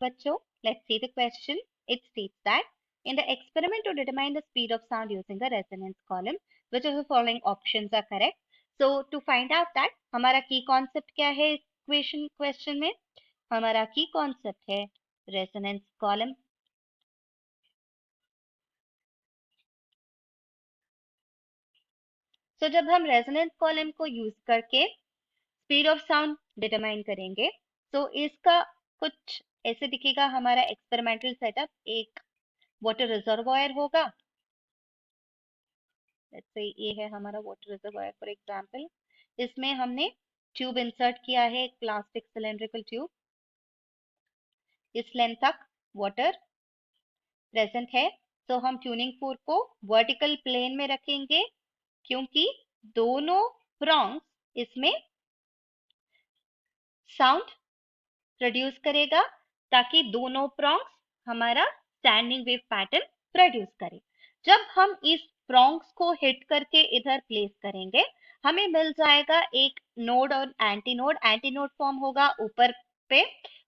बच्चों, let's see the question. It states that in the experiment to determine the speed of sound using the resonance column, which of the following options are correct? So to find out that हमारा key concept क्या है equation question में? हमारा key concept है resonance column. So जब हम resonance column को use करके स्पीड ऑफ साउंड डिटरमाइन करेंगे तो इसका कुछ ऐसे दिखेगा हमारा एक्सपेरिमेंटल सेटअप. एक वाटर रिजर्वॉयर होगा. लेट्स से ये है हमारा वाटर रिजर्वॉयर फॉर एग्जांपल. इसमें हमने ट्यूब इंसर्ट किया है, एक प्लास्टिक सिलेंड्रिकल ट्यूब. इस लेंथ तक वाटर प्रेजेंट है. तो हम ट्यूनिंग फोर्क को वर्टिकल प्लेन में रखेंगे क्योंकि दोनों प्रोंग्स इसमें साउंड प्रोड्यूस करेगा ताकि दोनों प्रोंग्स हमारा स्टैंडिंग वेव पैटर्न प्रोड्यूस करे. जब हम इस प्रोंग्स को हिट करके इधर प्लेस करेंगे हमें मिल जाएगा एक नोड और anti node. Anti node form होगा ऊपर पे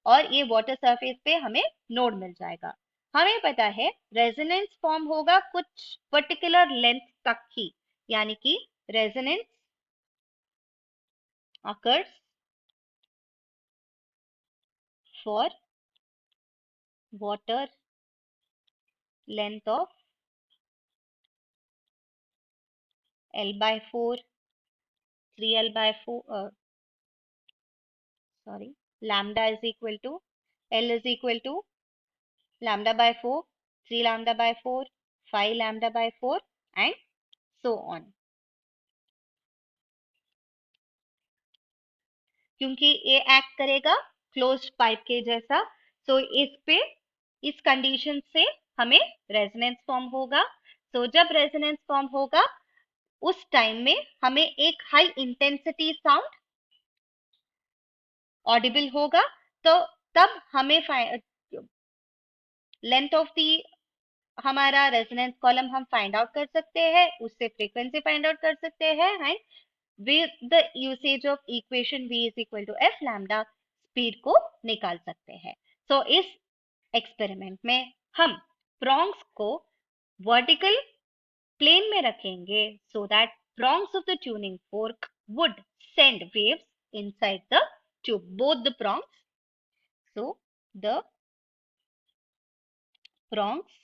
और ये वाटर सरफेस पे हमें नोड मिल जाएगा. हमें पता है रेजोनेंस फॉर्म होगा कुछ पर्टिकुलर लेंथ तक ही, यानी कि resonance occurs for water length of L by 4, 3L by 4, lambda is equal to L is equal to lambda by 4, 3 lambda by 4, 5 lambda by 4 and so on. क्योंकि ये act करेगा closed pipe के जैसा, सो इस पे इस कंडीशन से हमें रेजोनेंस फॉर्म होगा. सो जब रेजोनेंस फॉर्म होगा उस टाइम में हमें एक हाई इंटेंसिटी साउंड ऑडिबल होगा. तो तब हमें लेंथ ऑफ दी हमारा रेजोनेंस कॉलम हम फाइंड आउट कर सकते हैं, उससे फ्रीक्वेंसी फाइंड आउट कर सकते हैं and with the usage of equation v is equal to f lambda speed को निकाल सकते हैं. सो इस एक्सपेरिमेंट में हम प्रोंग्स को वर्टिकल प्लेन में रखेंगे so that prongs of the tuning fork would send waves inside the tube, both the prongs. So the prongs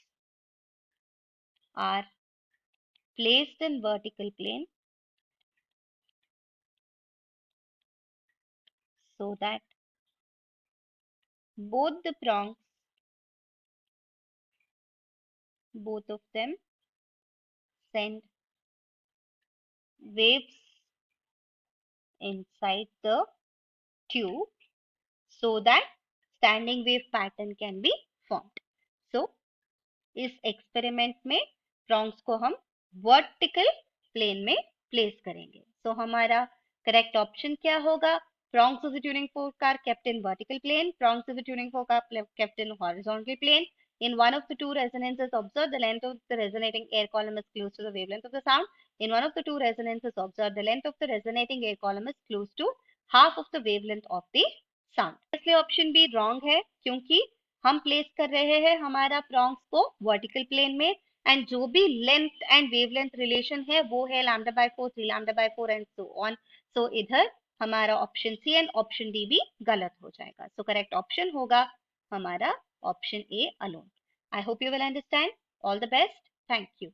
are placed in vertical plane so that both the prongs, both of them send waves inside the tube so that standing wave pattern can be formed. So इस experiment में prongs को हम vertical plane में place करेंगे. सो हमारा correct option क्या होगा? Prongs of the tuning fork are kept in vertical plane. Prongs of the tuning fork are kept in horizontal plane. In one of the two resonances observed, the length of the resonating air column is close to the wavelength of the sound. In one of the two resonances observed, the length of the resonating air column is close to half of the wavelength of the sound. इसलिए option be wrong है क्योंकि हम place कर रहे हैं हमारा prongs को vertical plane में एंड जो भी लेंथ एंड वेवलेंथ रिलेशन है वो है lambda by 4, 3 lambda by 4 and so on. So इधर हमारा option C and option D भी गलत हो जाएगा. सो करेक्ट ऑप्शन होगा हमारा option A alone. I hope you will understand. All the best. Thank you.